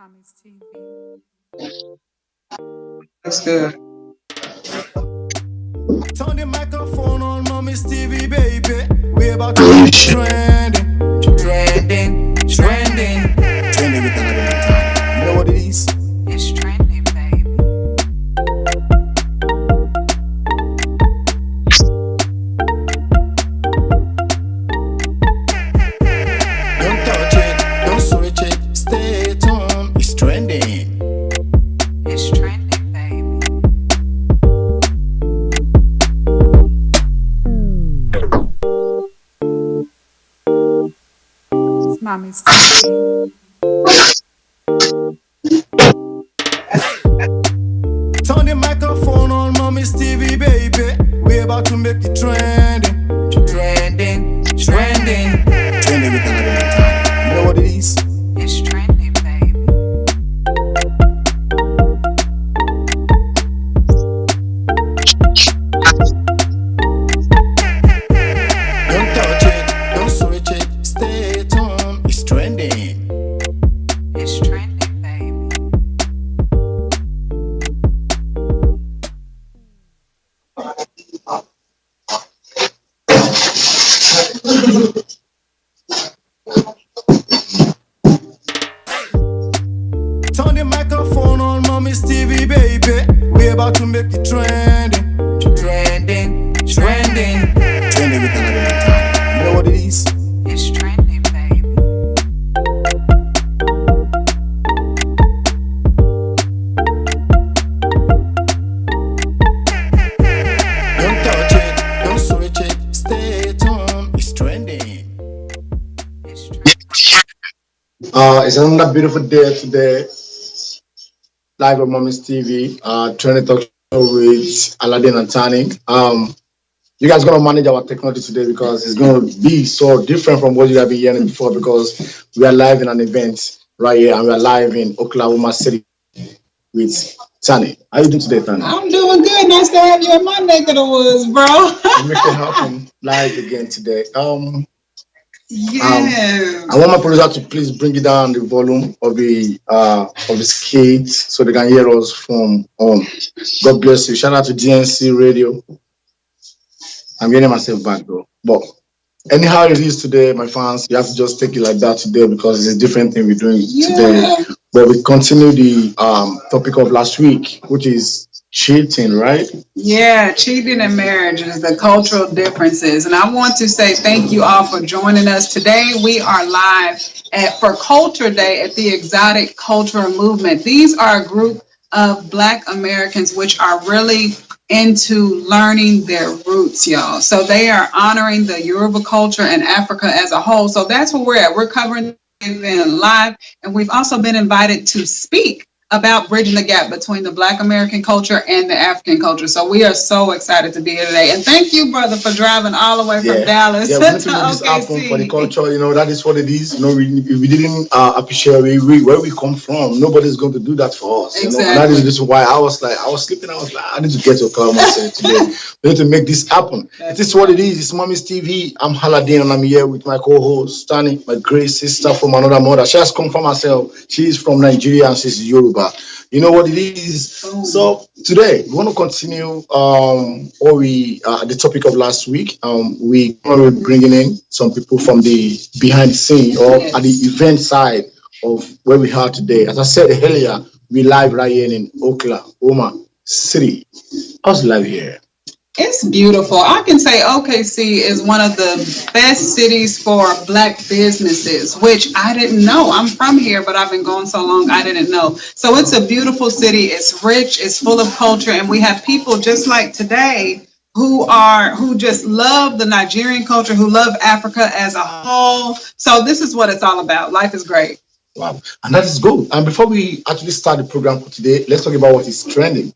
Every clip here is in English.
Mommy's TV. That's good. Turn the microphone on Mommy's TV, baby. We're about to be trending. Trending with another time. You know what it is? It's trending, baby. Don't touch it, don't switch it. Stay tuned. It's trending. It's trending, baby. It's Mommy's TV. Turn the microphone on Mommy's TV, baby. We're about to make it trending. Trending with another time. You know what it is? It's trending, baby. Don't touch it, don't switch it. Stay tuned. It's trending. It's trending, baby. Turn the microphone on Mommy's TV, baby. We're about to make it trending. Trending with another time. You know what it is? It's trending, baby. Don't touch it, don't switch it. Stay tuned. It's trending. It's trending. It's another beautiful day today. Live on Mommy's TV. Trending talk show with Aladdin and Tani. You guys gonna manage our technology today because it's gonna be so different from what you have been hearing before because we are live in an event right here and we are live in Oklahoma City with Tani. How you doing today, Tani? I'm doing good. Nice to have you in my neck of the woods, bro. We make it happen live again today. Yes. I want my producer to please bring it down the volume of the skate so they can hear us from home. God bless you. Shout out to DNC Radio. I'm getting myself back though. But anyhow it is today, my fans, you have to just take it like that today because it's a different thing we're doing today. But we continue the topic of last week, which is cheating, right? Yeah, cheating and marriage is the cultural differences. And I want to say thank you all for joining us. Today we are live for Culture Day at the Exotic Cultural Movement. These are a group of Black Americans which are really into learning their roots, y'all. So they are honoring the Yoruba culture and Africa as a whole. So that's where we're at. We're covering it live. And we've also been invited to speak about bridging the gap between the Black American culture and the African culture. So we are so excited to be here today. And thank you, brother, for driving all the way from Dallas Yeah, we need to make this happen for the culture. You know, that is what it is. You know, if we didn't appreciate where we come from, nobody's going to do that for us. Exactly. You know? And that is why I was sleeping. I was like, I need to get to Oklahoma City today. We need to make this happen. This is what it is. It's Mommy's TV. I'm Aladdin and I'm here with my co-host, Tani, my great sister from another mother. She has come from herself. She is from Nigeria and she's Yoruba. You know what it is. So today we want to continue the topic of last week. We are bringing in some people from the behind the scene or at the event side of where we are today. As I said earlier, we live right here in Oklahoma City. How's live here? It's beautiful. I can say OKC is one of the best cities for Black businesses, which I didn't know. I'm from here, but I've been going so long, I didn't know. So it's a beautiful city. It's rich. It's full of culture. And we have people just like today who just love the Nigerian culture, who love Africa as a whole. So this is what it's all about. Life is great. Wow. And that is good. And before we actually start the program for today, let's talk about what is trending.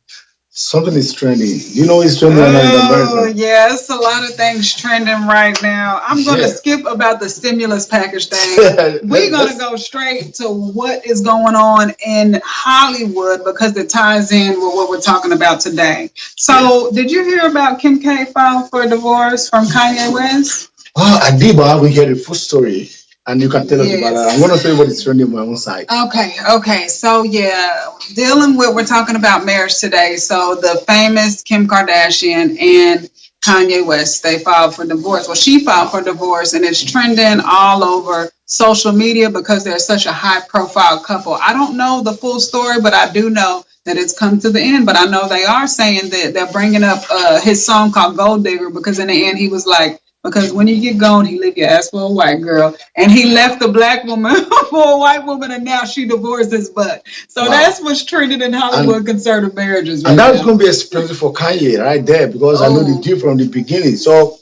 Something is trending. You know it's trending in America. Oh, yes, a lot of things trending right now. I'm going to skip about the stimulus package thing. We're going to go straight to what is going on in Hollywood because it ties in with what we're talking about today. So, did you hear about Kim K filed for divorce from Kanye West? I did, but I haven't heard the full story. and you can tell us about that. I'm going to tell you what is trending on my own side. Okay. So yeah, we're talking about marriage today. So the famous Kim Kardashian and Kanye West, they filed for divorce. Well, she filed for divorce, and it's trending all over social media because they're such a high profile couple. I don't know the full story, but I do know that it's come to the end. But I know they are saying that they're bringing up his song called Gold Digger, because in the end he was like, because when you get gone, he leave your ass for a white girl. And he left the black woman for a white woman, and now she divorced his butt. So that's what's trending in Hollywood concerning marriages. And that's going to be expensive for Kanye right there, because I know the deal from the beginning. So,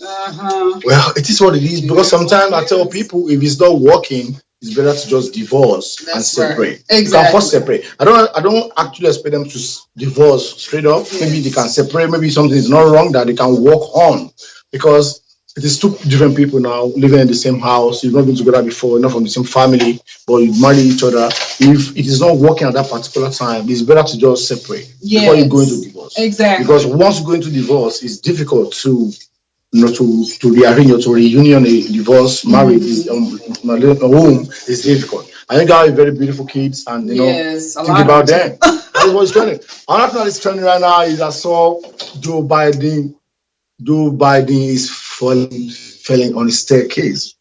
well, it is what it is. Because sometimes I tell people, if it's not working, it's better to just divorce and separate. Exactly. You can first separate. I don't actually expect them to divorce straight up. Maybe they can separate. Maybe something is not wrong that they can work on, because it is two different people now living in the same house. You've not been together before, you're not from the same family, but you marry each other. If it is not working at that particular time, it's better to just separate before you go into divorce. Exactly. Because once you go into divorce, it's difficult to to rearrange or to reunion a divorce marriage home is difficult. I think I have very beautiful kids, and think about them. That's what's trending. Another thing that is trending right now is I saw Joe Biden. Joe Biden is falling on his staircase.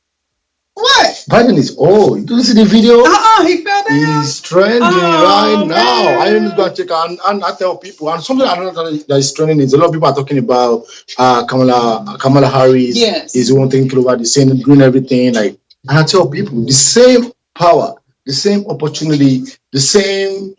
What? Biden is old. Did you see the video? He fell down. He's trending right now. I am going to check, and I tell people, and something that is trending is a lot of people are talking about Kamala Harris. Yes. Is one thing over the same doing everything and I tell people the same power, the same opportunity, the same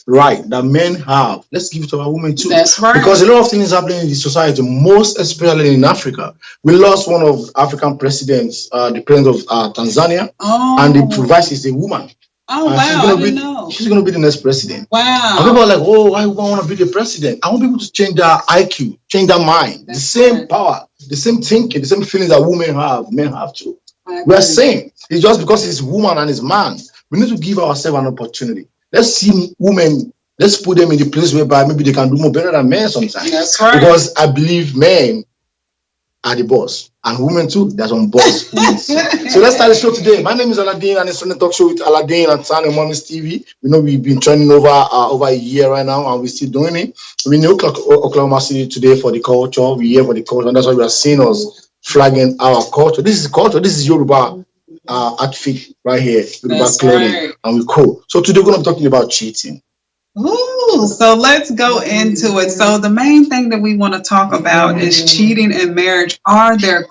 right that men have, let's give it to our women too. That's right. Because a lot of things happening in the society, most especially in Africa. We lost one of African presidents, the president of Tanzania, and the vice is a woman. Oh, wow, I didn't know. She's going to be the next president. Wow. And people are like, oh, why would I want to be the president? I want people to change their IQ, change their mind. That's the same power, the same thinking, the same feelings that women have, men have too. We are saying it's just because it's woman and it's man. We need to give ourselves an opportunity. Let's see women, let's put them in the place whereby maybe they can do more better than men sometimes. That's right. Because I believe men are the boss. And women too, there's some boss. So let's start the show today. My name is Aladdin, and it's a talk show with Aladdin and Tan and Mommy's TV. We know we've been trending over a year right now, and we're still doing it. We're in Oklahoma City today for the culture. We're here for the culture, and that's why we are seeing us flagging our culture. This is culture. This is Yoruba outfit right here, Yoruba clothing, right. And we're cool. So today we're going to be talking about cheating. Ooh, so let's go into it. So the main thing that we want to talk about is cheating in marriage. Are there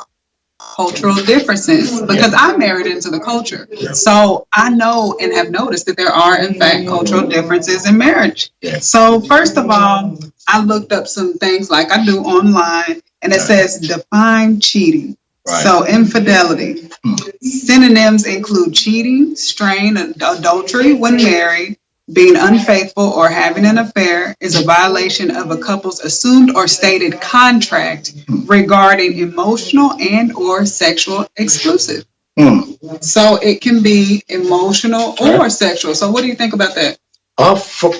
cultural differences? Because I'm married into the culture. So I know and have noticed that there are, in fact, cultural differences in marriage. So first of all, I looked up some things like I do online, and it says define cheating. Right. So infidelity. Synonyms include cheating, strain, adultery when married. Being unfaithful or having an affair is a violation of a couple's assumed or stated contract regarding emotional and or sexual exclusive. So it can be emotional or sexual. So what do you think about that? For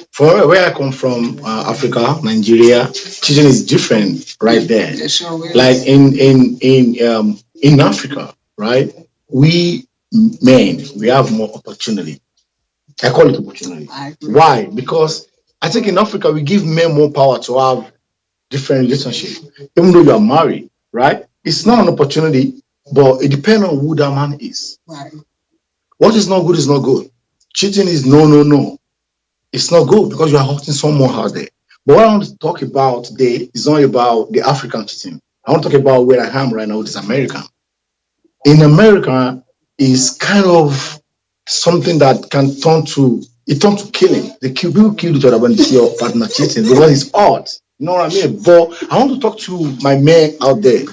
where I come from, Africa, Nigeria, cheating is different right there. It sure is. Like in Africa, right? We men, we have more opportunity. I call it opportunity. Why? Because I think in Africa, we give men more power to have different relationships. Even though you are married, right? It's not an opportunity, but it depends on who that man is. Right. What is not good is not good. Cheating is no. It's not good because you are hurting someone out there. But what I want to talk about today is not about the African cheating. I want to talk about where I am right now, which is America. In America, is kind of something that can turn to killing. People kill each other when they see your partner cheating because it's odd. You know what I mean? But I want to talk to my men out there.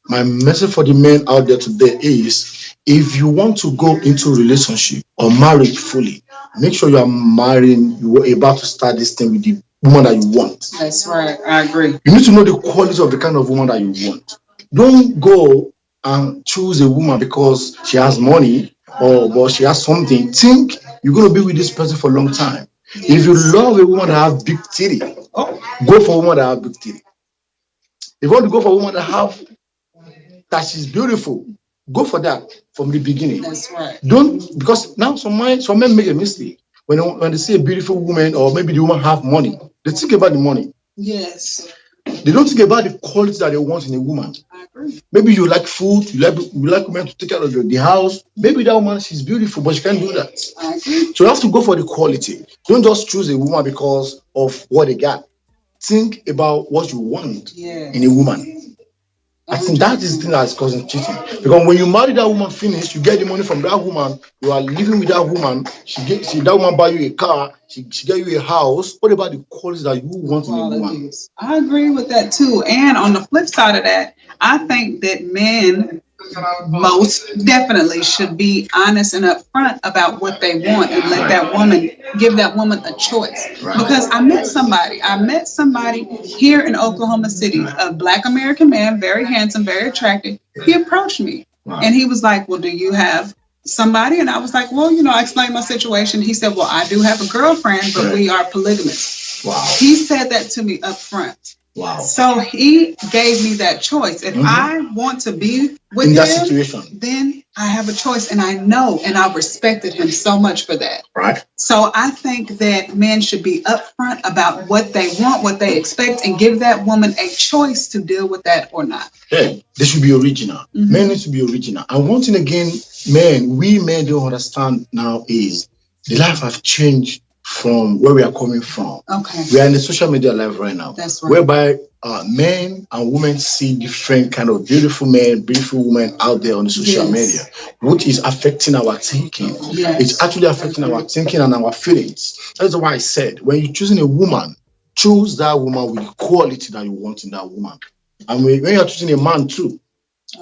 My message for the men out there today is, if you want to go into a relationship or marriage fully, make sure you are marrying, you are about to start this thing with the woman that you want. That's right. I agree. You need to know the quality of the kind of woman that you want. Don't go and choose a woman because she has money or she has something. Think you're going to be with this person for a long time. If you love a woman that has big titty, go for a woman that has big titty. If you want to go for a woman that she's beautiful, go for that. from the beginning. That's right. Don't, because now some men make a mistake when they see a beautiful woman, or maybe the woman have money. They think about the money. Yes, They don't think about the quality that they want in a woman. I agree. Maybe you like food, you like women to take care of the house. Maybe that woman, she's beautiful, but she can't do that. I agree. So you have to go for the quality. Don't just choose a woman because of what they got. Think about what you want Yes. in a woman. I think that is the thing that is causing cheating. Because when you marry that woman, finish, you get the money from that woman, you are living with that woman, that woman buy you a car, she get you a house. What about the quality that you want in a woman? Qualities. I agree with that too. And on the flip side of that, I think that men most definitely should be honest and upfront about what they want and let that woman give that woman a choice. Because I met somebody here in Oklahoma City, a Black American man, very handsome, very attractive. He approached me and he was like, well, do you have somebody? And I was like, well, I explained my situation. He said, well, I do have a girlfriend, but we are polygamous. Wow. He said that to me up front. Wow. So he gave me that choice. If I want to be with In that him, situation. then I have a choice, and I know, and I respected him so much for that. Right. So I think that men should be upfront about what they want, what they expect, and give that woman a choice to deal with that or not. Yeah, they should be original. Men need to be original. And one thing again, we men don't understand now is the life have changed from where we are coming from. Okay. We are in the social media life right now. That's right. Whereby men and women see different kind of beautiful men, beautiful women out there on the social media, which is affecting our thinking. Yes. It's actually affecting our thinking and our feelings. That's why I said, when you're choosing a woman, choose that woman with the quality that you want in that woman. And when you're choosing a man too,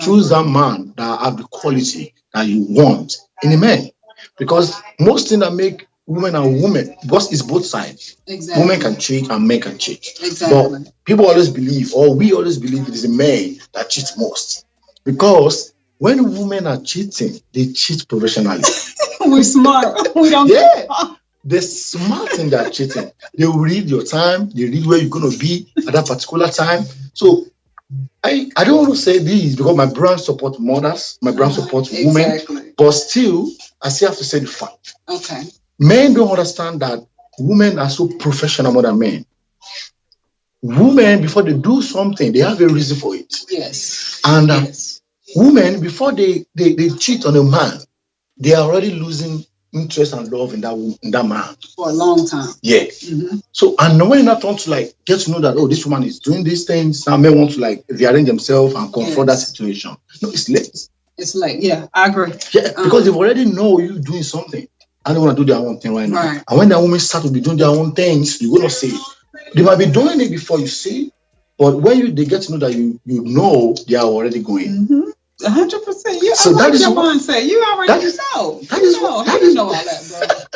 choose that man that have the quality that you want in a man. Because most things that make women and women, because it's both sides. Exactly. Women can cheat and men can cheat. Exactly. But people always believe, or we always believe, it is a man that cheats most. Because when women are cheating, they cheat professionally. We're smart. We don't. Yeah. They're smart in that cheating. They will read your time, they read where you're going to be at that particular time. So I don't want to say this because my brand supports mothers, my brand supports women, but still, I still have to say the fact. Okay. Men don't understand that women are so professional more than men. Women, before they do something, they have a reason for it. Yes. And women, before they cheat on a man, they are already losing interest and love in that man. For a long time. Yeah. So, and when not want to get to know that, oh, this woman is doing these things, now men want to rearrange themselves and confront that situation. No, it's late. It's late. Yeah, I agree. Yeah, because they've already know you doing something. And they want to do their own thing right now. Right. And when that woman start to be doing their own things, you're going to see. They might be doing it before you see, but when they get to know that you know they are already going. 100%. You So like that is your what- mindset. You already know. That is what- How you know all that,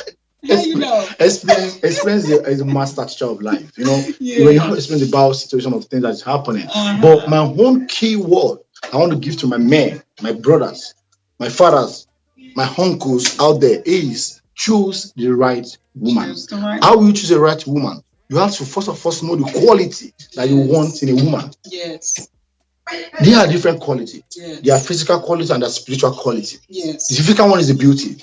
bro? How you know? Experience is a master teacher of life. Yeah. When you have experience about situation of things that's happening. But my own key word I want to give to my men, my brothers, my fathers, my uncles out there is choose the right woman. Choose the right- How will you choose the right woman? You have to first of all know the quality that you want in a woman. Yes. They are different quality. Yes. They are physical quality and their spiritual quality. Yes. The physical one is the beauty.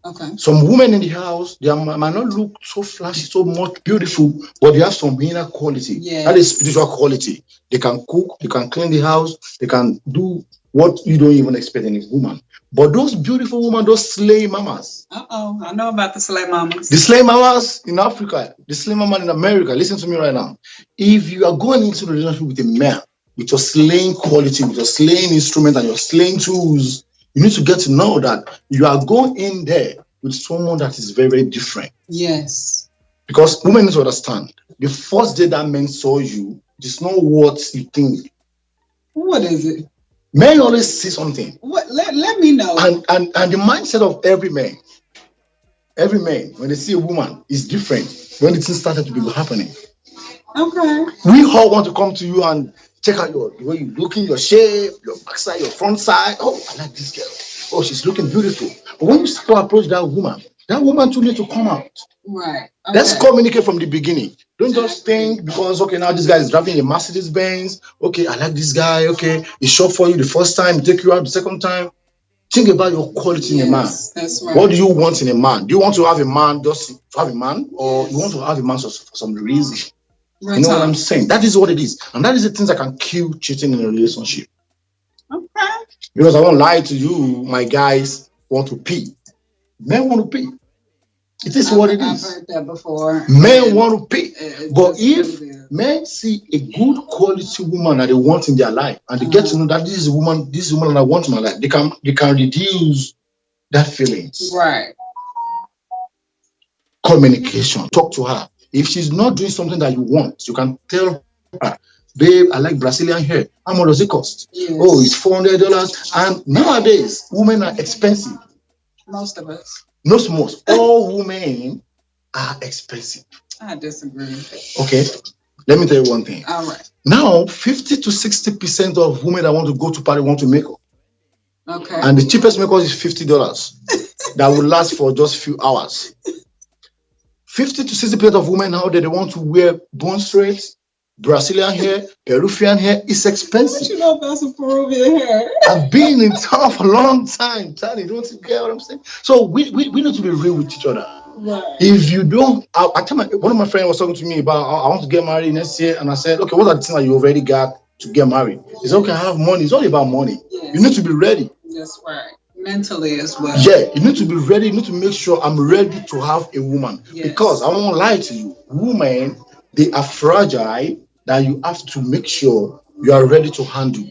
Okay. Some women in the house, they might not look so flashy, so much beautiful, but they have some inner quality. Yes. That is spiritual quality. They can cook, they can clean the house, they can do what you don't even expect in a woman. But those beautiful women, those slay mamas, I know about the slay mamas. the slay mamas in Africa, the slay mama in America, listen to me right now. If you are going into a relationship with a man, with your slaying quality, with your slaying instrument and your slaying tools, you need to get to know that you are going in there with someone that is very, very different. Yes. Because women need to understand, the first day that men saw you, it is not what you think. What is it? Men always see something. What? Let me know. And the mindset of every man, when they see a woman, is different when the thing started to be happening. Okay. We all want to come to you and check out the way you're looking, your shape, your backside, your front side. Oh, I like this girl. Oh, she's looking beautiful. But when you start to approach that woman too need to come out. Right. Okay. Let's communicate from the beginning. Don't just think because, okay, now this guy is driving a Mercedes Benz. Okay, I like this guy. Okay, he shop for you the first time, take you out the second time. Think about your quality in a man. That's right. What do you want in a man? Do you want to have a man just to have a man, or you want to have a man for some reason? You know what I'm saying? That is what it is, and that is the things that can kill cheating in a relationship. Okay. Because I won't lie to you, my guys want to pee. Men want to pee. It is what it is. I've heard that before. Men want to pay. But if men see a good quality woman that they want in their life, and they get to know that this is a woman that I want in my life, they can reduce that feelings. Right. Communication. Talk to her. If she's not doing something that you want, you can tell her, babe, I like Brazilian hair. How much does it cost? Yes. Oh, it's $400. And nowadays, women are expensive. Most of us. Not most. All women are expensive. I disagree. Okay. Let me tell you one thing. All right. Now, 50 to 60% of women that want to go to party want to make up. Okay. And the cheapest makeup is $50 that will last for just a few hours. 50 to 60% of women now, they want to wear bone straights, Brazilian hair, Peruvian hair. It's expensive. What you know about some Peruvian hair? I've been in town for a long time. Charlie, don't you get what I'm saying? So we need to be real with each other. Right. If you don't, I tell one of my friends was talking to me about I want to get married next year, and I said, okay, what are the things that you already got to get married? He said, okay, I have money. It's all about money. Yes. You need to be ready. That's right. Mentally as well. Yeah, you need to be ready. You need to make sure I'm ready to have a woman. Yes. Because I won't lie to you, women, they are fragile. That you have to make sure you are ready to handle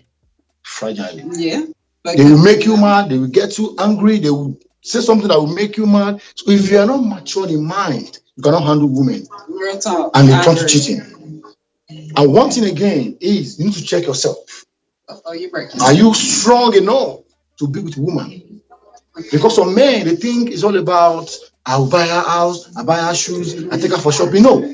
fragile. Yeah. They will make you mad. They will get you angry. They will say something that will make you mad. So if you are not mature in mind, you cannot handle women. Real talk. And they turn to cheating. And one thing again is you need to check yourself. Oh, you're breaking. Are you strong enough to be with a woman? Because some men, they think it's all about I'll buy her house, I buy her shoes, I take her for shopping. No.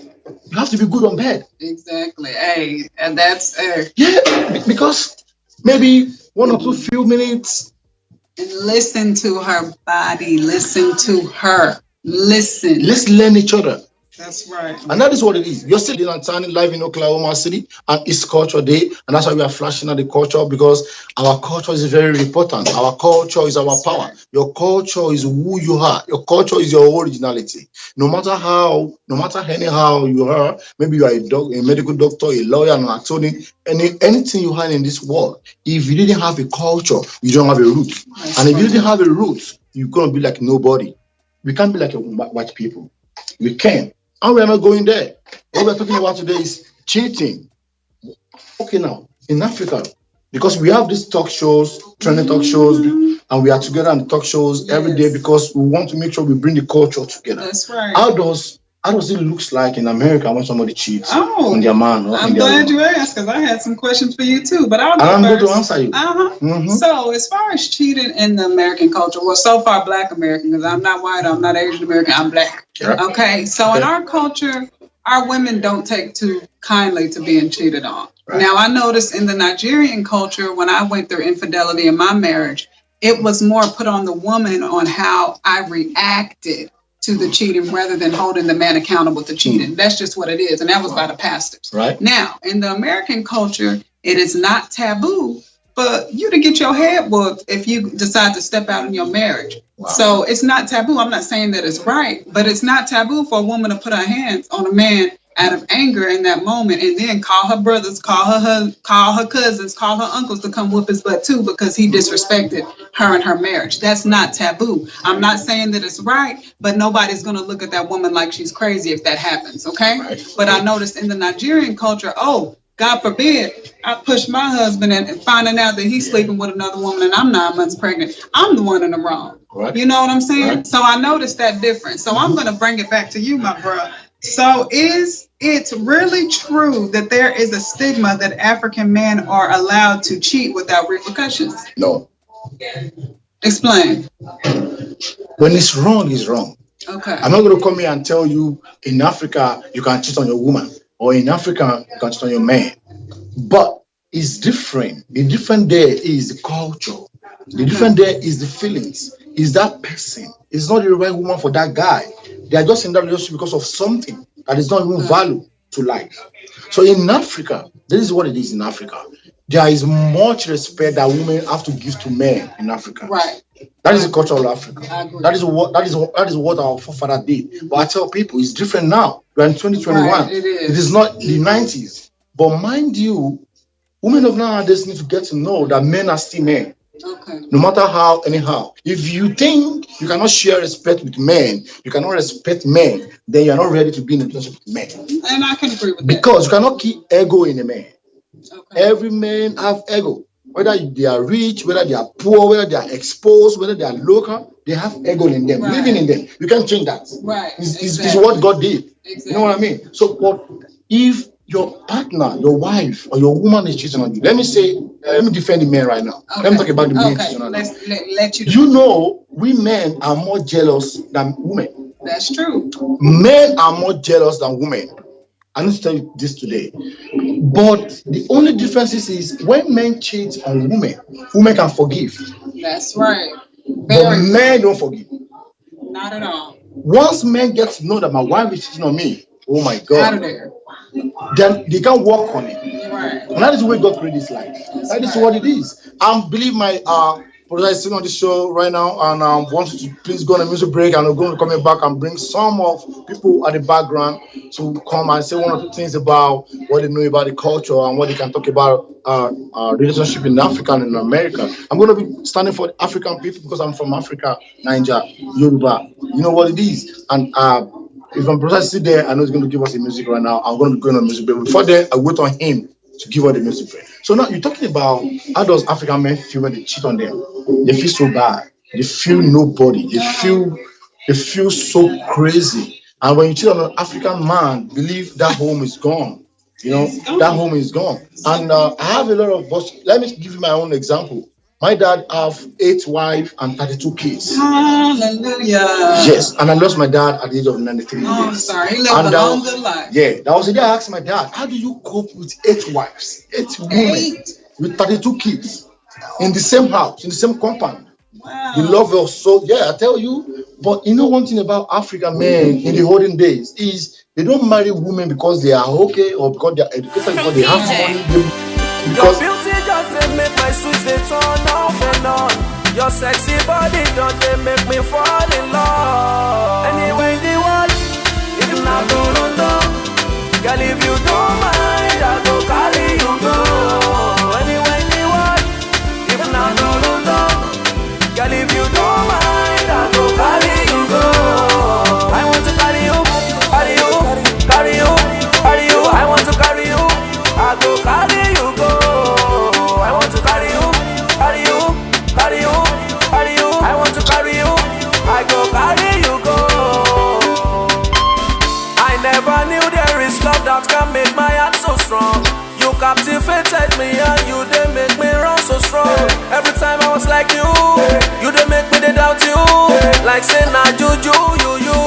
You have to be good on bed. Exactly. Hey, and that's yeah, because maybe 1 or 2 few minutes. And listen to her body. Listen to her. Listen. Let's learn each other. That's right. And that is what it is. You're still in Antani, live in Oklahoma City, and it's Culture Day, and that's why we are flashing at the culture, because our culture is very important. Our culture is our power. Your culture is who you are. Your culture is your originality. No matter anyhow you are, maybe you are a medical doctor, a lawyer, an attorney, anything you have in this world. If you didn't have a culture, you don't have a root. And if you didn't have a root, you're gonna be like nobody. We can't be like white people. We can. And we are not going there. What we're talking about today is cheating. Okay, now, in Africa, because we have these talk shows, trending talk shows, and we are together on the talk shows every day because we want to make sure we bring the culture together. That's right. How does it look like in America when somebody cheats on their man? Or I'm glad you asked, because I had some questions for you too, but I'm going to answer you. So as far as cheating in the American culture, well, so far Black American, because I'm not white, I'm not Asian American, I'm Black. Yeah. Okay, so in our culture, our women don't take too kindly to being cheated on. Right. Now, I noticed in the Nigerian culture, when I went through infidelity in my marriage, it was more put on the woman on how I reacted to the cheating rather than holding the man accountable to cheating. That's just what it is. And that was by the pastors. Right. Now, in the American culture, it is not taboo for you to get your head whooped if you decide to step out in your marriage. Wow. So it's not taboo. I'm not saying that it's right, but it's not taboo for a woman to put her hands on a man out of anger in that moment, and then call her brothers, call her cousins, call her uncles to come whoop his butt too, because he disrespected her and her marriage. That's not taboo. I'm not saying that it's right, but nobody's going to look at that woman like she's crazy if that happens, okay? Right. But I noticed in the Nigerian culture, God forbid, I push my husband and finding out that he's sleeping with another woman and I'm 9 months pregnant. I'm the one in the wrong. Right. You know what I'm saying? Right. So I noticed that difference. So I'm going to bring it back to you, my bro. So is it really true that there is a stigma that African men are allowed to cheat without repercussions? No. Explain. When it's wrong, it's wrong. Okay. I'm not going to come here and tell you in Africa you can cheat on your woman, or in Africa you can cheat on your man. But it's different. The different there is the culture. The different there is the feelings. Is that person? It's not the right woman for that guy. They are just in that relationship because of something that is not even value to life. So in Africa, this is what it is in Africa. There is much respect that women have to give to men in Africa. Right. That is the culture of Africa. I agree. That is what our forefather did. But I tell people it's different now. We're in 2021. Right, it is. It is not the 90s. But mind you, women of nowadays need to get to know that men are still men. Okay. No matter how, anyhow. If you think you cannot share respect with men, you cannot respect men, then you are not ready to be in a relationship with men. And I can agree with that. Because you cannot keep ego in a man. Okay. Every man have ego. Whether they are rich, whether they are poor, whether they are exposed, whether they are local, they have ego in them, Right. living in them. You can't change that. Right. It's Exactly. what God did. Exactly. You know what I mean? So, but if your partner, your wife, or your woman is cheating on you, let me defend the men right now. Let me talk about the men cheating on you. Let's let you. You know, we men are more jealous than women. That's true. Men are more jealous than women. I need to tell you this today. But the only difference is when men cheat on women can forgive. That's right. But Very. men don't forgive. Not at all. Once men get to know that my wife is cheating on me, oh my Out of God, there. then they can work on it. Right. And that is the way God created this life. That is what it is. And believe my brother is sitting on the show right now and wants to please go on a music break, and we're going to come back and bring some of people at the background to come and say one or two things about what they know about the culture and what they can talk about relationship in Africa and in America. I'm going to be standing for the African people because I'm from Africa, Niger, Yoruba. You know what it is. And if my brother is still there, I know he's going to give us the music right now. I'm going to be going on music break. Before then, I wait on him to give us the music break. So now you're talking about how does African men feel when they cheat on them? They feel so bad. They feel nobody. They feel so crazy. And when you cheat on an African man, believe that home is gone. You know, that home is gone. And I have a lot of, but let me give you my own example. My dad have 8 wives and 32 kids. Hallelujah. Yes, and I lost my dad at the age of 93 Oh, I'm years. sorry. He lived And a long, good life. yeah, that was the day I asked my dad, how do you cope with 8 wives, 8 women, 8. with 32 kids in the same house, in the same compound? Wow. The love was so, yeah, I tell you. But you know one thing about African men in the olden days is they don't marry women because they are okay or because they are educated, because they have money. Your Because beauty just they make my switch they turn off and on. Your sexy body just they make me fall in love. Anyway in the world, if not go London, girl if you don't mind, I go carry you go. Anyway in the world, if not go London, girl if you don't mind, I go carry you go. I want to carry you, carry you, carry you, carry you. I want to carry you, I go carry you go. I want to carry you, carry you, carry you, carry you. I want to carry you, I go carry you go. I never knew there is love that can make my heart so strong. You captivated me and you they make me run so strong. Every time I was like you they make me they doubt you. Like say nah juju you.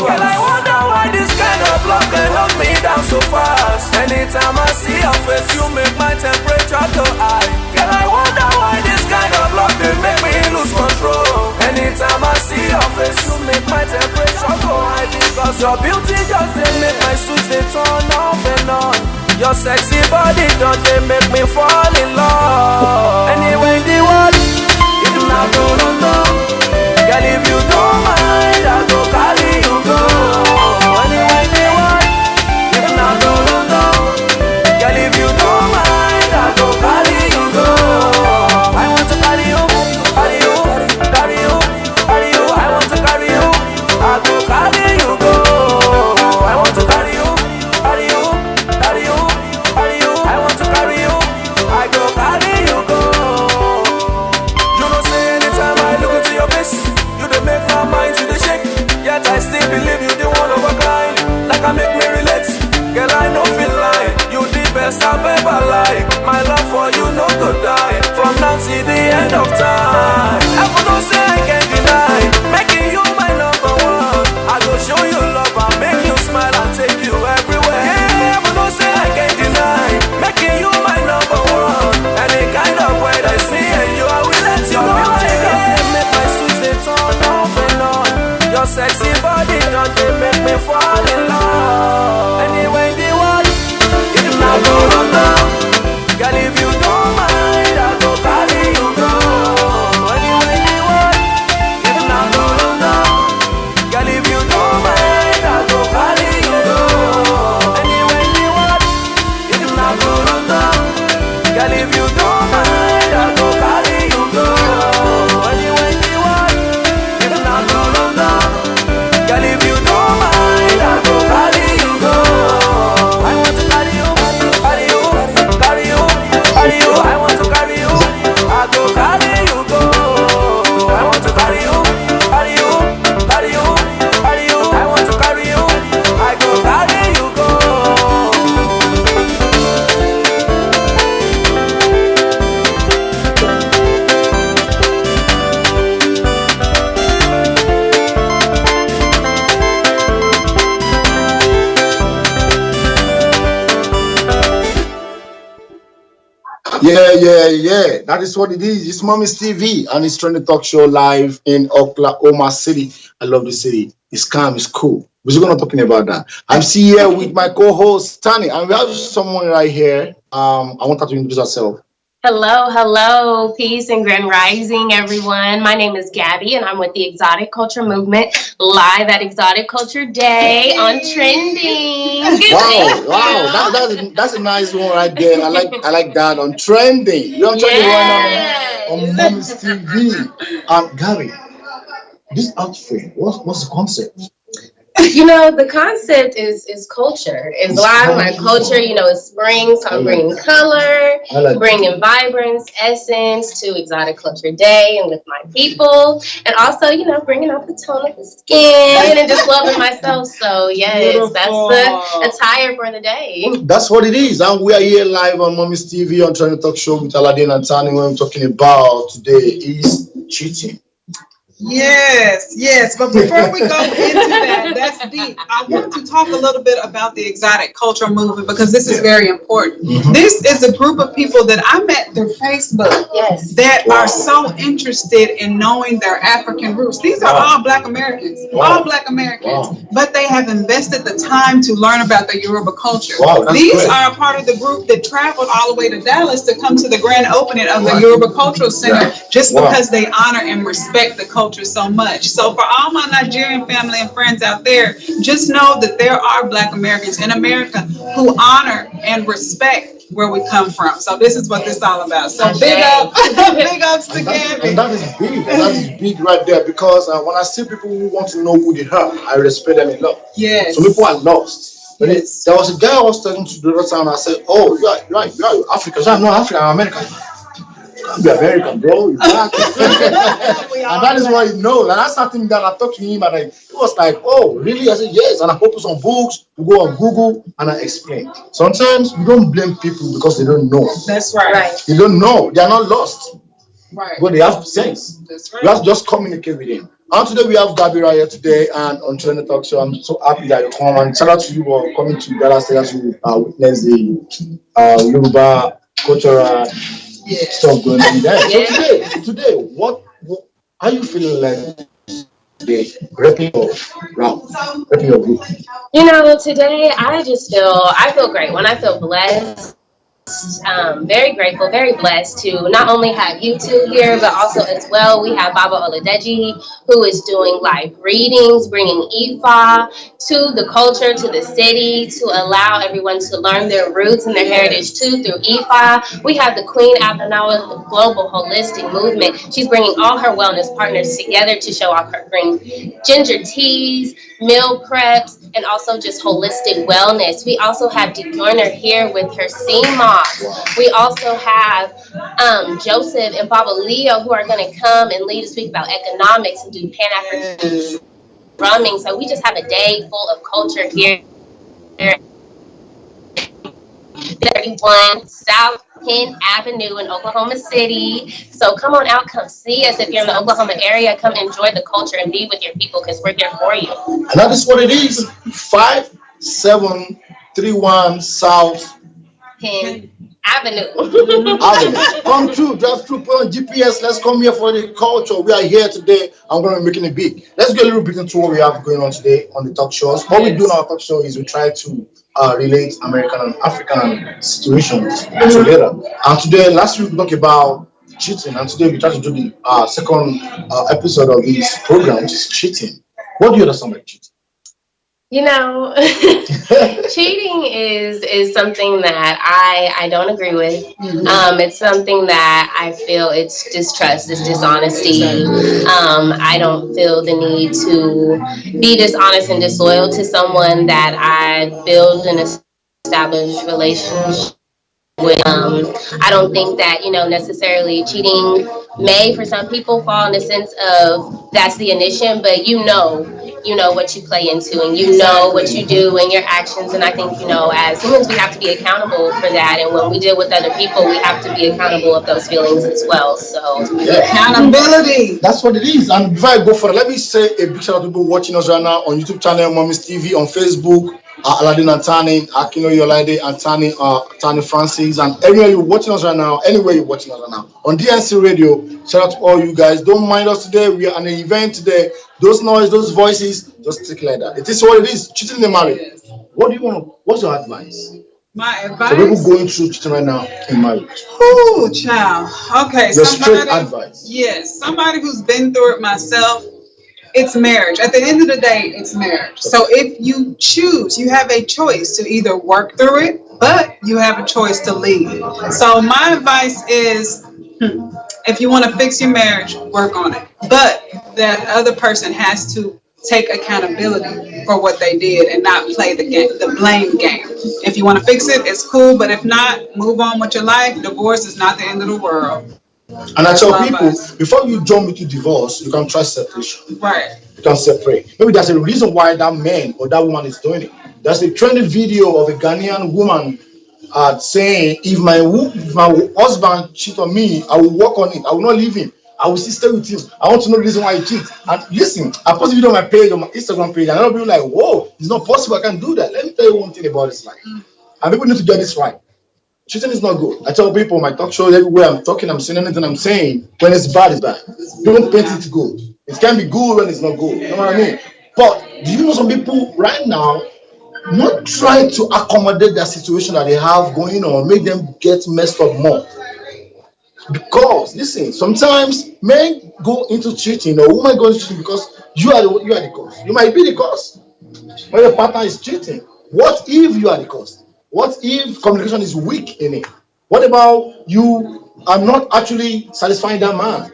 Girl I wonder why this kind of love can knock me down so fast. Anytime I see your face you make my temperature go high. Girl I wonder why this kind of love they make me lose control. Anytime I see your face you make my temperature go high. Because your beauty just they make my switch they turn off and on. Your sexy body don't they make me fall in love. Anyway in the world, if not go London, girl if you don't mind, I go carry you go. Anyway in the world, if not go London, girl if you don't mind, I go carry you go. I want to carry you, carry you, carry you, carry you. I want to carry you, I go carry you go. I want to carry you, carry you, carry you. I want to carry you, I go carry you go. You know say anytime I look into your face, you dey make my mind to the shake. Yet I still believe you the one of a kind. Like I make me relate, girl I know feel like you the best I've ever liked. My love for you no go die, from now till the end of time. Heaven no say I can't deny, making you my number one. I go show you love and make you smile and take you everywhere. Yeah, heaven no say I can't deny, making you my number one. Any kind of weather it's me and you, I will let you know. They make my switch they turn off and on. Your sexy body don't they make me fall in love. Anyway in the world, if you not go London, girl if you don't mind, I go carry you go. Anyway in the world. Yeah. That is what it is. It's Mommy's TV and it's Trending Talk Show live in Oklahoma City. I love the city. It's calm, it's cool. We're going to talking about that. I'm still here with my co-host Tani, and we have someone right here. I want her to introduce herself. Hello, peace and grand rising, everyone. My name is Gabby, and I'm with the Exotic Culture Movement, live at Exotic Culture Day on Trending. That's a nice one right there. I like that on Trending. You're on Trending right now on Mommy's TV. Gabby, this outfit, what's the concept? The concept is culture. It's live, my culture. It's spring, so I'm bringing color, bringing vibrance, essence to Exotic Culture Day and with my people. And also, bringing out the tone of the skin and just loving myself. So, yes, beautiful. That's the attire for the day. That's what it is. And we are here live on Mommy's TV on Trying to Talk Show with Aladdin and Tani. What I'm talking about today is cheating. Yes. But before we go into that's deep. I want to talk a little bit about the exotic culture movement because this is very important. Mm-hmm. This is a group of people that I met through Facebook that are so interested in knowing their African roots. These are all Black Americans, but they have invested the time to learn about the Yoruba culture. These are a part of the group that traveled all the way to Dallas to come to the grand opening of the Yoruba Cultural Center just because they honor and respect the culture so much. So for all my Nigerian family and friends out there, just know that there are Black Americans in America who honor and respect where we come from. So this is what this is all about. So big ups to Gabby. And that is big. That is big right there because when I see people who want to know who they are, I respect them a lot. Yes. So people are lost. But there was a guy I was talking to the other time and I said, oh, you are African. I'm not African, I'm American. You be American, bro. And that is what he knows. And that's something that I talked to him and it was like, oh, really? I said, yes. And I focus on books, we go on Google, and I explain. Sometimes we don't blame people because they don't know. That's right. They don't know. They are not lost. Right. But they have sense. That's right. We have to just communicate with them. And today we have Gabby right here today and on Trending Talk Show. I'm so happy that you come and shout out to you for coming to Dallas to witness the Yoruba cultural stuff going on there. So today, what how you feeling like today, repping your group? Today I feel great. When I feel blessed, very grateful, very blessed to not only have you two here, but also as well we have Baba Oladeji, who is doing live readings, bringing Ifa to the culture, to the city, to allow everyone to learn their roots and their heritage too through Ifa. We have the Queen Abanawa, the global holistic movement. She's bringing all her wellness partners together to show off her green ginger teas, meal preps, and also just holistic wellness. We also have DeGoiner here with her sea moss. We also have Joseph and Baba Leo who are going to come and lead us speak about economics and do Pan-African drumming. So we just have a day full of culture here. 31 South Penn Avenue in Oklahoma City. So come on out, come see us. If you're in the Oklahoma area, come enjoy the culture and be with your people because we're here for you. And that is what it is. 5731 South Penn Avenue. Come through, just through, put on GPS. Let's come here for the culture. We are here today. I'm going to be making it big. Let's get a little bit into what we have going on today on the talk shows. What we do in our talk show is we try to relate American and African situations together. And today, last week we talked about cheating, and today we try to do the second episode of this program, which is cheating. What do you understand by cheating? Cheating is something that I don't agree with. It's something that I feel it's distrust, it's dishonesty. I don't feel the need to be dishonest and disloyal to someone that I build an established relationship with. I don't think that, necessarily cheating may for some people fall in the sense of that's the initiation, but you know what you play into and you know what you do and your actions. And I think, as humans, we have to be accountable for that. And when we deal with other people, we have to be accountable of those feelings as well. So accountability. That's what it is. And before I go further, let me say a big shout out to people watching us right now on YouTube channel, Mommy's TV, on Facebook, Aladdin and Tani, Akino Yolade and Tani Francis, and anywhere you're watching us right now, anywhere you're watching us right now on DNC Radio. Shout out to all you guys. Don't mind us today. We are on an event today. Those noise, those voices, just take it like that. It is what it is. Cheating in the marriage. Yes. What do you want? What's your advice? My For people advice. going through cheating right now in marriage. Oh, child. Okay, Your straight somebody. advice. Yes, somebody who's been through it myself. It's marriage. At the end of the day, it's marriage. So if you choose, you have a choice to either work through it, but you have a choice to leave. So my advice is, if you want to fix your marriage, work on it. But that other person has to take accountability for what they did and not play the game, the blame game. If you want to fix it, it's cool. But if not, move on with your life. Divorce is not the end of the world. And I tell my people, advice. before you jump into divorce, you can try separation. Right. You can separate. Maybe there's a reason why that man or that woman is doing it. There's a trending video of a Ghanaian woman saying, if my husband cheat on me, I will work on it. I will not leave him. I will still stay with him. I want to know the reason why he cheats. And listen, I posted a video on my page, on my Instagram page, and a lot of people are like, whoa, it's not possible. I can't do that. Let me tell you one thing about this life. And people need to get this right. Cheating is not good. I tell people, my talk shows, everywhere I'm talking, I'm saying anything I'm saying, when it's bad, it's bad. Don't paint it good. It can be good when it's not good. You know what I mean? But do you know some people right now not trying to accommodate that situation that they have going on, make them get messed up more? Because listen, sometimes men go into cheating or women go into cheating because you are the cause. You might be the cause when your partner is cheating. What if you are the cause? What if communication is weak in it? What about you are not actually satisfying that man?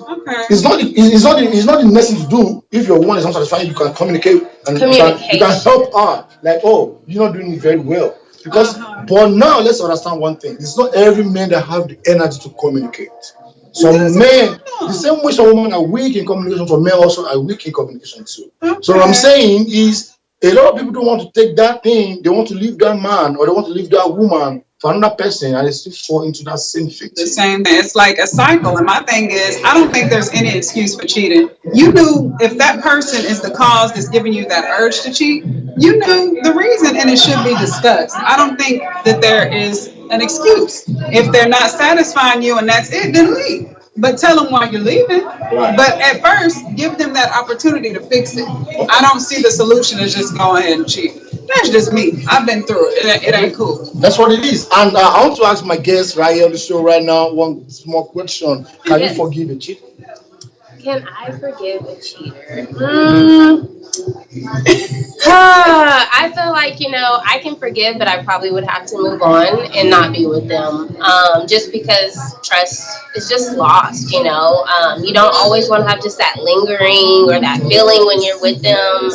Okay. It's not the next thing to do. If your woman is not satisfying, you can communicate and you can help her. Like, oh, you're not doing it very well. Because but now let's understand one thing. It's not every man that have the energy to communicate. Some men, the same way some women are weak in communication, some men also are weak in communication too. So what I'm saying is a lot of people don't want to take that thing, they want to leave that man or they want to leave that woman for another person and they still fall into that same fix. The same thing. It's like a cycle. And my thing is, I don't think there's any excuse for cheating. You knew if that person is the cause that's giving you that urge to cheat, you knew the reason and it should be discussed. I don't think that there is an excuse. If they're not satisfying you and that's it, then leave. But tell them why you're leaving. Right. But at first, give them that opportunity to fix it. I don't see the solution as just go ahead and cheat. That's just me. I've been through it. It ain't cool. That's what it is. And I want to ask my guest right here on the show right now one small question. Can you forgive a cheat? Can I forgive a cheater? I feel like, I can forgive, but I probably would have to move on and not be with them. Just because trust is just lost, You don't always want to have just that lingering or that feeling when you're with them.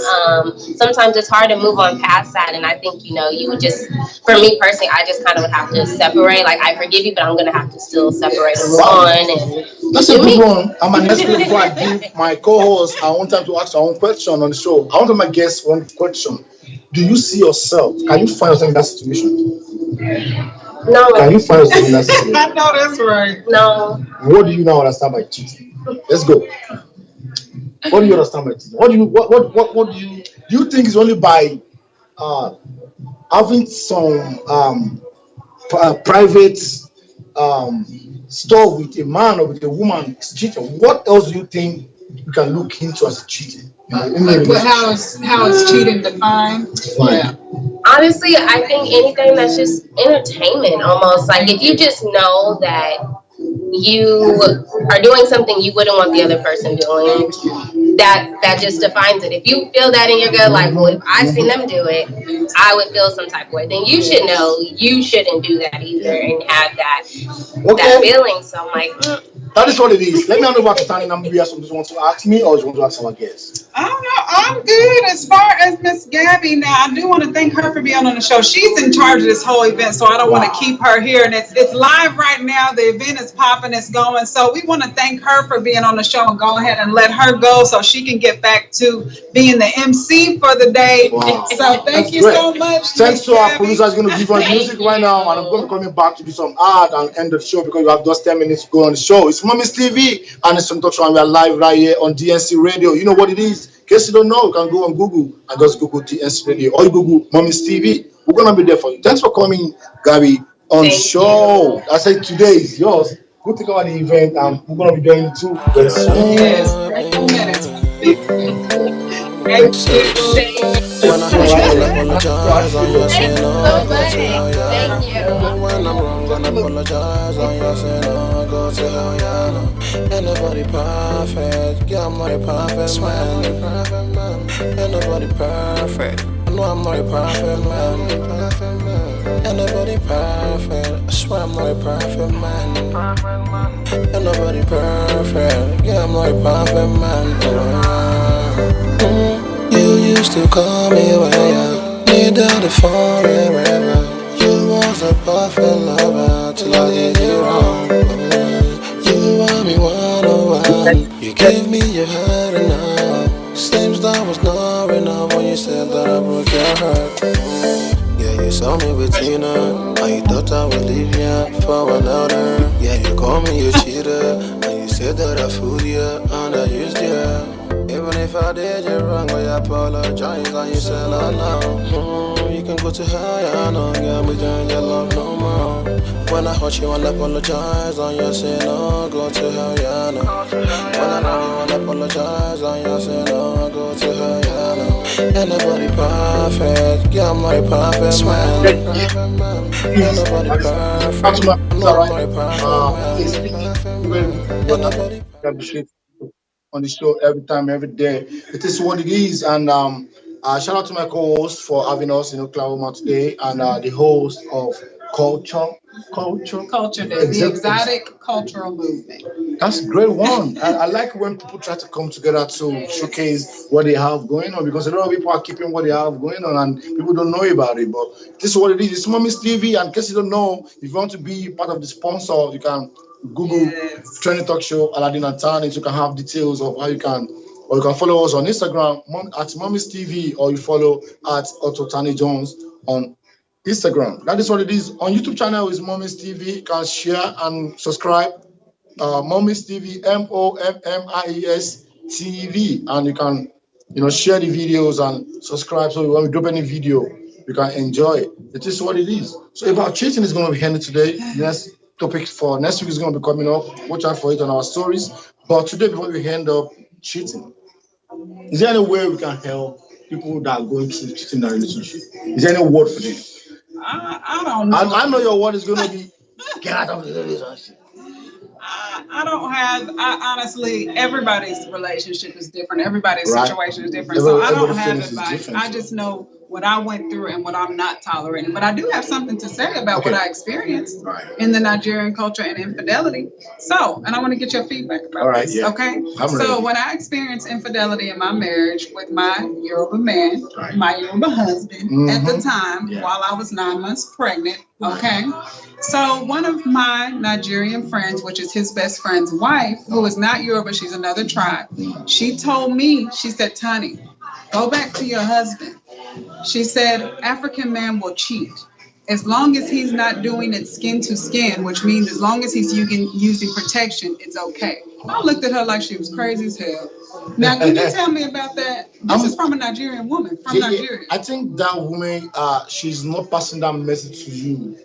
Sometimes it's hard to move on past that. And I think, you would just, for me personally, I just kind of would have to separate. Like, I forgive you, but I'm going to have to still separate and move on. And That's a good one. And my next question before I give my co-host, I want them to ask our own question on the show. I want to my guest one question. Do you see yourself? Can you find yourself in that situation? No. Can you find yourself in that situation? I know that's right. No. What do you now understand by cheating? Let's go. What do you understand by cheating? What do you think is only by having some private stuff with a man or with a woman is cheating? What else do you think you can look into as cheating? Like how is cheating defined? Yeah. Honestly, I think anything that's just entertainment almost. Like if you just know that you are doing something you wouldn't want the other person doing, that just defines it. If you feel that in your gut, like, well, if I seen them do it, I would feel some type of way, then you should know you shouldn't do that either and have that feeling. So I'm like, That is what it is. Let me hand over to Tani Nambu. You have something you want to ask me or you want to ask our guest? I don't know. I'm good as far as Miss Gabby. Now, I do want to thank her for being on the show. She's in charge of this whole event, so I don't want to keep her here. And it's live right now. The event is popping. It's going. So we want to thank her for being on the show and go ahead and let her go so she can get back to being the MC for the day. Wow. So thank you great. so much. Thanks Miss to our Gabby. producer. He's going to give us music right now. And I'm going to be coming back to do some art and end the show because we have just 10 minutes to go on the show. It's Mommy's TV and it's some talk show and we are live right here on DNC Radio. You know what it is. case you don't know, you can go on Google and just Google DSTV Radio or you Google Mommy's TV. We're gonna be there for you. Thanks for coming, Gabby, on Thank show. you. I said today is yours. Go take over the event and we're gonna be doing too very soon. Yes, 2 minutes. Thank you. When I Thank hurt All you, right, I'll then. apologize on your you sin. so Oh, go to hell, much. yeah, Thank no. you. When I'm wrong, gonna apologize on your sin. Oh, go to hell, yeah, no. Ain't nobody perfect. Yeah, I'm not a perfect man. Ain't nobody perfect. I know I'm not a perfect man. Ain't nobody perfect. I swear I'm not a perfect man. Ain't nobody perfect. Yeah, I'm not a perfect man. You used to call me when you needed it forever. You was a perfect lover till I did you wrong. You want me 101. You gave me your heart and all. Seems that was not enough when you said that I broke your heart. Yeah, you saw me with Tina, and you thought I would leave ya for another. Yeah, you called me a cheater, and you said that I fooled ya and I used ya. Even if I did you wrong, I apologize, and you said no, no. You can go to hell, yeah, I know, yeah, we doing your love no more. When I hurt you, I'll apologize, and you say no, go to hell, yeah, no. When I love you, I'll apologize, and you say no, go to hell, yeah, no. Ain't nobody perfect, yeah, I'm not a perfect man. Ain't Please, nobody perfect, Fatima, I it's know all I'm right. not a perfect Please, man. Ain't nobody. appreciate on the show every time, every day. It is what it is. And shout out to my co-host for having us in Oklahoma today, and the host of Culture, Culture, Culture Day, the exotic cultural movement. That's a great one. I like when people try to come together to showcase what they have going on because a lot of people are keeping what they have going on and people don't know about it. But this is what it is. It's Mommy's TV. And in case you don't know, if you want to be part of the sponsor, you can Google Yes. Training Talk Show Aladdin and Tarnish. You can have details of how you can, or you can follow us on Instagram at Mommy's TV, or you follow at Otto Tani Jones on Instagram. That is what it is. On YouTube channel is Mommy's TV. You can share and subscribe. Mommy's TV, Mommies TV, and you can, share the videos and subscribe. So when we drop any video, you can enjoy it. It is what it is. So about cheating is going to be ended today. Next topic for next week is going to be coming up. Watch out for it on our stories. But today, before we end up cheating, is there any way we can help people that are going through cheating in their relationship? Is there any word for them? I don't know. I know your word is going to be get out of the relationship. I don't have. I honestly, everybody's relationship is different. Everybody's Right. situation is different. So I don't Everybody's have feelings is advice. different, I so. just know what I went through and what I'm not tolerating. But I do have something to say about what Okay. I experienced Right. in the Nigerian culture and infidelity. So, and I want to get your feedback about All right, this. yeah. Okay. I'm So ready. when I experienced infidelity in my marriage with my Yoruba man, Right. my Yoruba husband at the Mhm. time, Yeah. while I was 9 months pregnant. Okay. So one of my Nigerian friends, which is his best friend's wife, who is not Yoruba, she's another tribe, she told me, she said, Tani, go back to your husband. She said, African man will cheat. As long as he's not doing it skin to skin, which means as long as he's using protection, it's okay. I looked at her like she was crazy as hell. Now, can you tell me about that? This is from a Nigerian woman from Yeah, yeah. Nigeria. I think that woman, she's not passing that message to you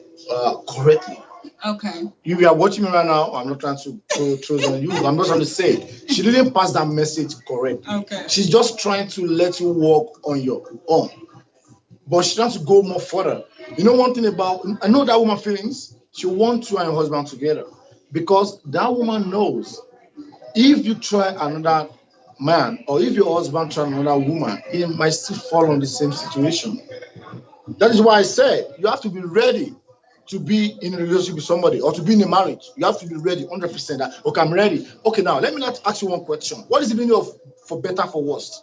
correctly. Okay. You are watching me right now. I'm not trying to throw on you. I'm just trying to say it. She didn't pass that message correctly. Okay. She's just trying to let you walk on your own. But she's trying to go more further. You know one thing about, I know that woman feelings. She wants you and your husband together. Because that woman knows if you try another man or if your husband try another woman, he might still fall on the same situation. That is why I said you have to be ready to be in a relationship with somebody or to be in a marriage. You have to be ready 100% that, okay, I'm ready. Okay, now let me not ask you one question. What is the meaning of for better, for worse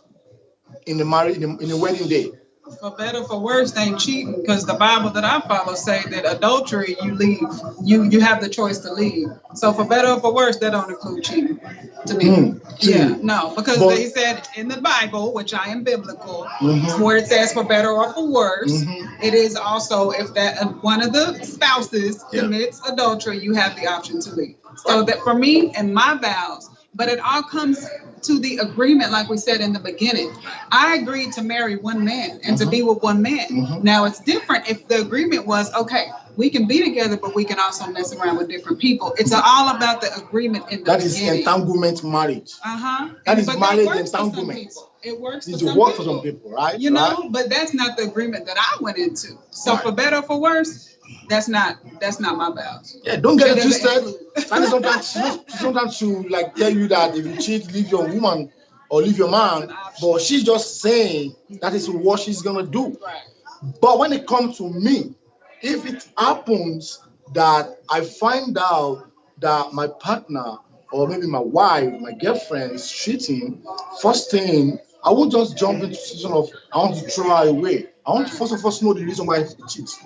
in the marriage, in the wedding day? For better, for worse, they ain't cheating because the Bible that I follow say that adultery, you leave. You have the choice to leave. So for better or for worse, that don't include cheating to me. Yeah, no, because But- they said in the Bible, which I am biblical, Mhm. where it says for better or for worse, Mhm. it is also if that one of the spouses Yeah. commits adultery, you have the option to leave. So that for me and my vows, but it all comes to the agreement, like we said in the beginning. I agreed to marry one man and to be with one man. Now it's different if the agreement was, okay, we can be together, but we can also mess around with different people. It's all about the agreement in the That is beginning. entanglement marriage. That is But marriage works for some entanglement. people. It works It for some works people. for some people, right? You know, Right? but that's not the agreement that I went into. So Right. for better or for worse, that's not my vows. Yeah, don't get it It doesn't twisted. include. And sometimes to like tell you that if you cheat, leave your woman or leave your man. But she's just saying that is what she's gonna do. Right. But when it comes to me, if it happens that I find out that my partner or maybe my wife, my girlfriend is cheating, first thing, I won't just jump into the situation of I want to throw her away. I want to first of all know the reason why she cheats.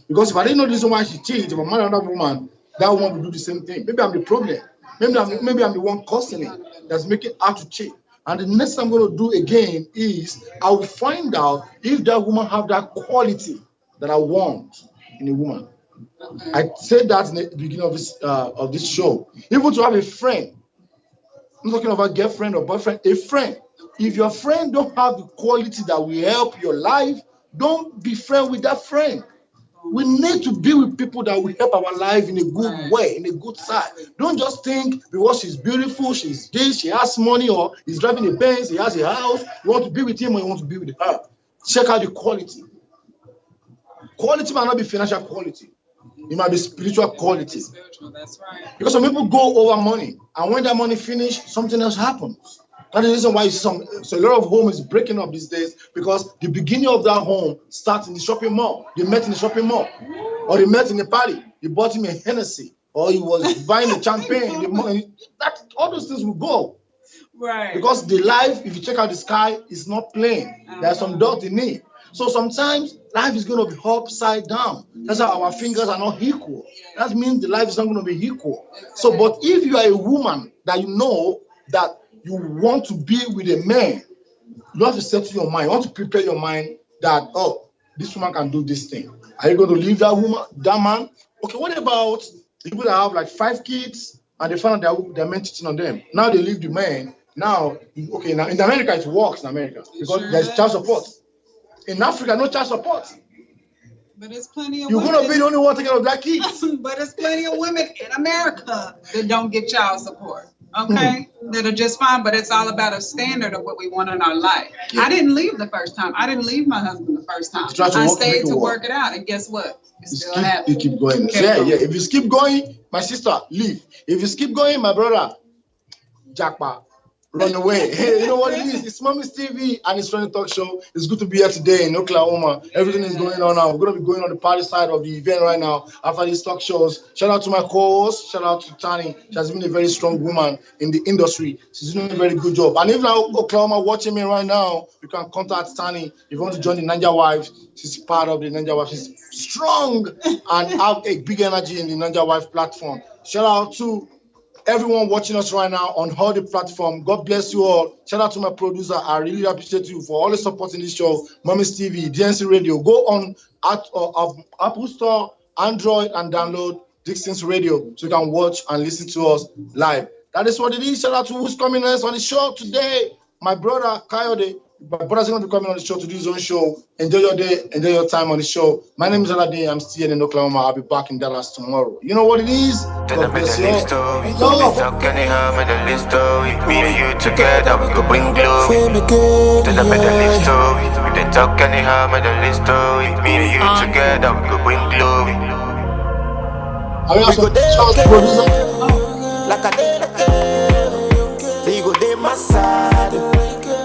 Because if I didn't know the reason why she cheats, if I marry another woman, that woman will do the same thing. Maybe I'm the problem. Maybe I'm the one causing it that's making her to cheat. And the next thing I'm going to do again is I will find out if that woman have that quality that I want in a woman. I said that in the beginning of this show. Even to have a friend, I'm talking about girlfriend or boyfriend, a friend. If your friend don't have the quality that will help your life, don't be friend with that friend. We need to be with people that will help our life in a good way, in a good side. Don't just think because she's beautiful, she's this, she has money, or he's driving a Benz, he has a house, you want to be with him or you want to be with her. Check out the quality. Quality might not be financial quality. It might be spiritual quality. Spiritual, that's right. Because some people go over money, and when that money finish, something else happens. That is the reason why you see so a lot of homes is breaking up these days, because the beginning of that home starts in the shopping mall. They met in the shopping mall, or they met in a party. You bought him a Hennessy, or he was buying a champagne. All those things will go. Right. Because the life, if you check out the sky, is not plain. There's some dirt in it. So sometimes life is going to be upside down. That's how our fingers are not equal. That means the life is not going to be equal. So, but if you are a woman that you know that you want to be with a man, you have to settle your mind. You want to prepare your mind that, oh, this woman can do this thing. Are you going to leave that woman, that man? Okay, what about people that have like 5 kids and they found out they're men cheating on them? Now they leave the man. Now, okay, now in America it works in America because there's child support. In Africa, no child support. But it's plenty of You're women. going to be the only one taking care of that kids. But it's plenty of women in America that don't get child support. Okay, that are just fine, but it's all about a standard of what we want in our life. I didn't leave the first time. I didn't leave my husband the first time. I stayed to work it out, and guess what? It still happened. You keep going. Yeah. If you keep going, my sister, leave. If you keep going, my brother, jackpot. Run away. Hey, you know what it is? It's Mommy's TV and it's Friendly Talk Show. It's good to be here today in Oklahoma. Everything is going on now. We're going to be going on the party side of the event right now after these talk shows. Shout out to my co-host. Shout out to Tani. She has been a very strong woman in the industry. She's doing a very good job. And if now Oklahoma watching me right now, you can contact Tani if you want to join the Ninja Wives. She's part of the Ninja Wives. She's strong and have a big energy in the Ninja Wives platform. Shout out to everyone watching us right now on all the platform. God bless you all. Shout out to my producer. I really appreciate you for always supporting this show. Mommy's TV, DNC Radio. Go on Apple Store, Android, and download Distance Radio so you can watch and listen to us live. That is what it is. Shout out to who's coming next on the show today. My brother, Coyote. My brother's going to be coming on the show to do his own show. Enjoy your day. Enjoy your time on the show. My name is Aladdin. I'm still in Oklahoma. I'll be back in Dallas tomorrow. You know what it is? God bless you all. Me and you together, we could bring glory. Tell them the live story. We didn't talk anyhow, made a list story. Me and you together, we could bring glory. We go there, like a day, we go there, my side.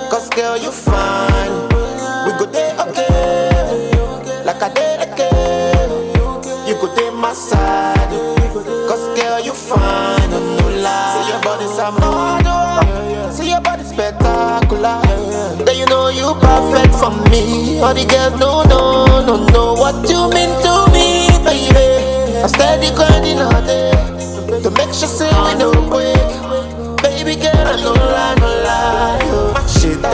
Cause girl, you fine. We go there, okay. Like a day, you go there, my side. Cause girl, you fine. No lie. See your body's a model. See your body's spectacular. Then you know you perfect for me. All the girls know what you mean to me, baby. I'm steady grinding all day to make sure say we know